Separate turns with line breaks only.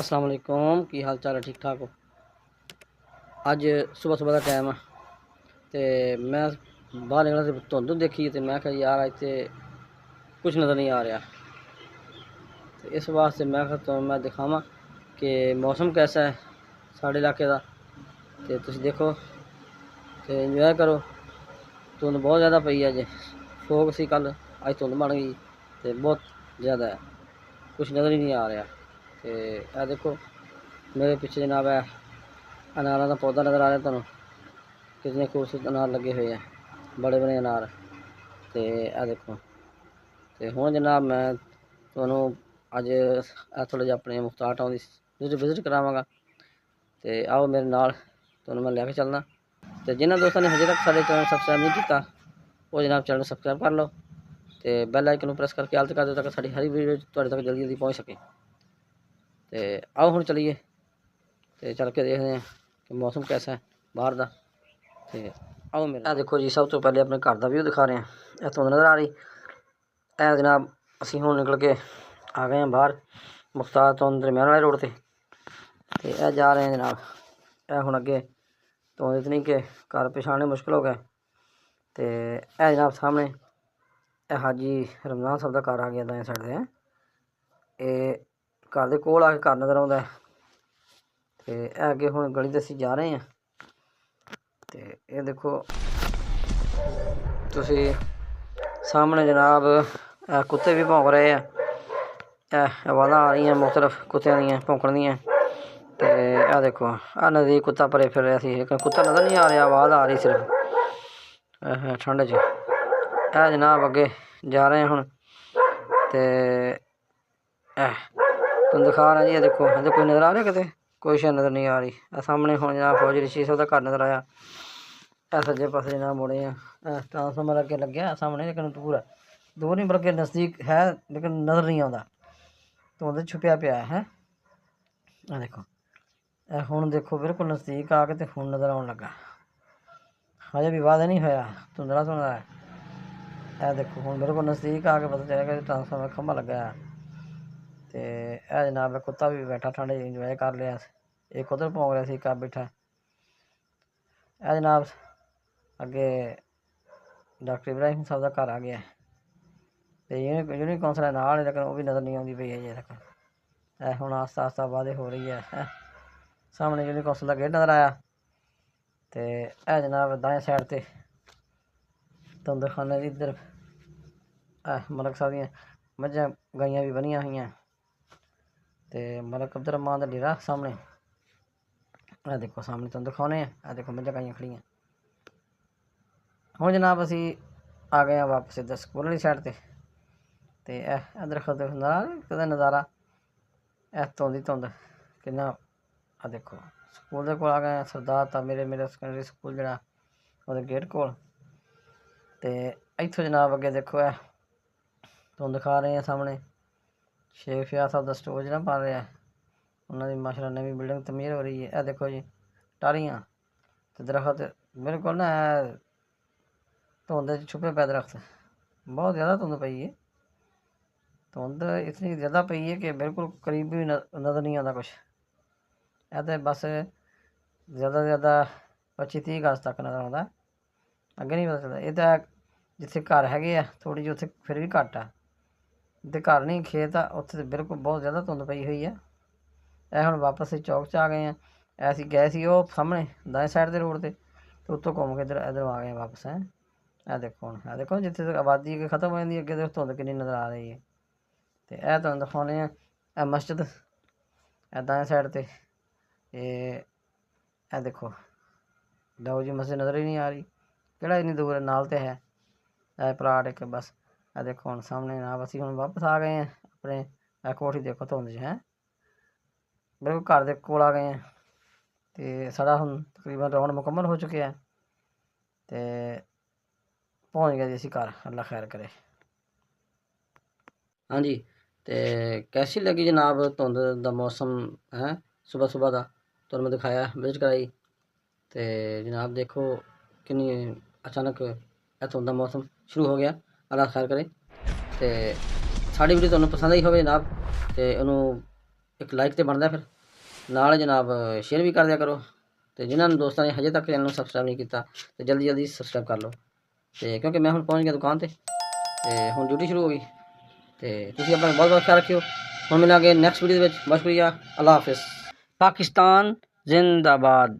अस्सलाम वालेकुम, की हाल चाल है? ठीक ठाक हो? अज सुबह सुबह का टाइम है तो मैं बाहर निकला तो धुंध देखी तो मैं कहा यार अज तो कुछ नज़र नहीं आ रहा। तो इस वास्ते मैं कहा तो मैं दिखावा कि मौसम कैसा है साढ़े इलाके का। तो तुम देखो तो इंजॉय करो। धुंध बहुत ज़्यादा पई है, जे फोग सी कल, अज धुंध बन गई तो बहुत ज़्यादा है, कुछ नज़र ही नहीं आ रहा। तो यह देखो मेरे पीछे जनाब है अनार का पौधा नज़र आ रहा है तुहानू, कितने खूबसूरत अनार लगे हुए हैं, बड़े बड़े अनार। तो यह देखो तो हुण जनाब मैं तुहानू अज थोड़ा जिहा अपने मुख्तार टाउन की विजिट करावांगा। तो आओ मेरे नाल, तुहानू मैं लैके चलना। तो जिन्होंने दोस्तों ने हजे तक सारे चैनल सबसक्राइब नहीं किया वो जनाब चैनल सबसक्राइब कर लो, तो बैल आइकन प्रेस करके आल कर दो ताकि साड़ी हर वीडियो तुहाडे तक जल्दी जल्दी पहुँच सके। तो आओ हुण चलिए तो चल के देखते हैं कि मौसम कैसा है बाहर का। तो आओ मेरे देखो जी, सब तो पहले अपने घर का व्यू दिखा रहे हैं। यह धुंध नज़र आ रही है जनाब। असी हुण निकल के आ गए हैं बाहर मुख्तार तो दरम्यान वाले रोड से। तो यह जा रहे हैं जनाब, यह हुण अगे धुंध इतनी कि घर पछाने मुश्किल हो गए। तो यह जनाब सामने यह हाजी रमजान साहब का घर आ गया दाएं साइड से। ये घर के कोल आके घर नज़र आता है। तो यह अगे हुण गली दसी जा रहे हैं। तो ये देखो तुसी सामने जनाब कुत्ते भी भौंक रहे हैं, आवाज़ा आ रही हैं मुख्तलिफ कुत्तियां दी भौंकण दियां। तो यह देखो आ नज़दीक कुत्ता परे फिर रहा सी, लेकिन कुत्ता नज़र नहीं आ रहा, आवाज़ आ रही सिर्फ ठंड च। यह जनाब अगे जा रहे हैं हुण। तो तुम दिखा रहा जी, ये देखो इधर कोई नज़र आ रहा किते? कोई शय नज़र नहीं आ रही। सामने हुण जनाब फौजी रशीद साहब का घर नज़र आया। सज्जे पासे जनाब मुड़े हैं, ट्रांसफार्मर अगे लग्या सामने, लेकिन दूर नहीं बल्कि नज़दीक है, लेकिन नज़र नहीं आता, धुंध छुपया पिया है। देखो हुण देखो बिल्कुल नज़दीक आके तो हुण नज़र आउण लगा, हजे भी वादा नहीं होया, धुंधला धुंधला है। यह देखो हुण बिल्कुल नज़दीक आके पता चलेगा ट्रांसफार्मर खंभा लगा है। तो यह जनाब कुत्ता भी बैठा ठंड इंजॉय कर लिया, एक उधर भौंक रहा सी, एक बैठा। यह जनाब अगे डॉक्टर इब्राहिम साहब का घर आ गया। तो यूनिट कौंसल नाल, लेकिन वह भी नज़र नहीं आती पई अजे तक। हुण आस्ता आस्ता वादे हो रही है। सामने यूनिट कौंसल का गेट नज़र आया। तो यह जनाब दाएं साइड से धुंध खाने की इधर मलक साहब दी मझां गाइयां भी बनिया हुई। तो मलक अब्दुल रहमान का डेरा सामने, यह देखो सामने तुम दिखाने हैं। यह देखो मझां गाइयां खड़ियां। हुण जनाब असी आ गए हैं वापस इधर स्कूल वाली साइड से। तो यह दरखत कदा नज़ारा, यह धुंध ही धुंध किन्ना। आ देखो स्कूल के कोल आ गए हैं, सरदार तामीर मेरा सकैंडरी स्कूल जरा वो गेट कोल। तो इत्थों जनाब अगे देखो है धुंध खा रहे हैं सामने शेख फयाज साहब का स्टोर जरा बन रहा है, उन्होंने माशाल्लाह नवी बिल्डिंग तमीर हो रही है। यह देखो जी टारियाँ तो दरखत बिल्कुल ना धुंध छुपे पे दरख्त, बहुत ज़्यादा धुंध पई है। धुंध इतनी ज़्यादा पई है कि बिल्कुल करीब भी नज़र नहीं आता कुछ। यह तो बस ज़्यादा से ज़्यादा 25-30 गज तक नज़र आता, अगे नहीं पता चलता। ये तो जिथे घर है थोड़ी जी उत्थे फिर भी घट आ, जिते घर नहीं खेत आ उत्थे तो बिल्कुल बहुत ज़्यादा धुंध पई हुई है। यह हुण वापस चौक च आ गए हैं। ऐसी गए सी वो सामने दाएं साइड के रोड से, तो उत्तों घूम के इधर इधर आ गए वापस हैं। यह देखो हुण, यह देखो जिथे आबादी अगे खत्म हो जाती है, अगे धुंध कितनी नज़र आ रही है। तो यह तुहानूं दिखाने यह मस्जिद दाएं साइड से। यह देखो लो जी मस्जिद नज़र ही नहीं आ रही, केड़ा इन्नी दूर है, नाल तो है यह प्लाट एक बस। यह देखो हुण सामने जनाब असीं हुण वापस आ गए हैं अपने। यह कोठी देखो धुंध च है, बिल्कुल घर के कोल आ गए हैं। तो साढ़ा हुण तकरीबन राउंड मुकम्मल हो चुके हैं। तो पहुँच गए जी असीं घर, अल्लाह खैर करे। हाँ जी, तो कैसी लगी जनाब धुंध का मौसम है सुबह सुबह का, तो मैं दिखाया विजिट कराई। तो जनाब देखो किन्नी अचानक धुंध का मौसम शुरू हो गया, अल्लाह खैर करे। तो साड़ी वीडियो तुहानूं पसंद आई होवे जनाब, तो उन्होंने ਇੱਕ ਲਾਈਕ ਤੇ ਬਣਦਾ ਫਿਰ ਨਾਲ ਜਨਾਬ ਸ਼ੇਅਰ ਵੀ ਕਰ ਦਿਆ ਕਰੋ। ਤੇ ਜਿਨ੍ਹਾਂ ਨੇ ਦੋਸਤਾਂ ਨੇ ਹਜੇ ਤੱਕ ਚੈਨਲ ਨੂੰ ਸਬਸਕ੍ਰਾਈਬ ਨਹੀਂ ਕੀਤਾ ਤੇ ਜਲਦੀ ਜਲਦੀ ਸਬਸਕ੍ਰਾਈਬ ਕਰ ਲਓ। ਤੇ ਕਿਉਂਕਿ ਮੈਂ ਹੁਣ ਪਹੁੰਚ ਗਿਆ ਦੁਕਾਨ ਤੇ ਹੁਣ ਡਿਊਟੀ ਸ਼ੁਰੂ ਹੋ ਗਈ। ਤੇ ਤੁਸੀਂ ਆਪਣਾ ਬਹੁਤ ਬਹੁਤ ਖਿਆਲ ਰੱਖਿਓ। ਹੁਣ ਮਿਲਾਂਗੇ ਨੈਕਸਟ ਵੀਡੀਓ ਦੇ ਵਿੱਚ। ਬਹੁਤ ਸ਼ੁਕਰੀਆ। ਅੱਲਾ ਹਾਫਿਜ਼। ਪਾਕਿਸਤਾਨ ਜ਼ਿੰਦਾਬਾਦ।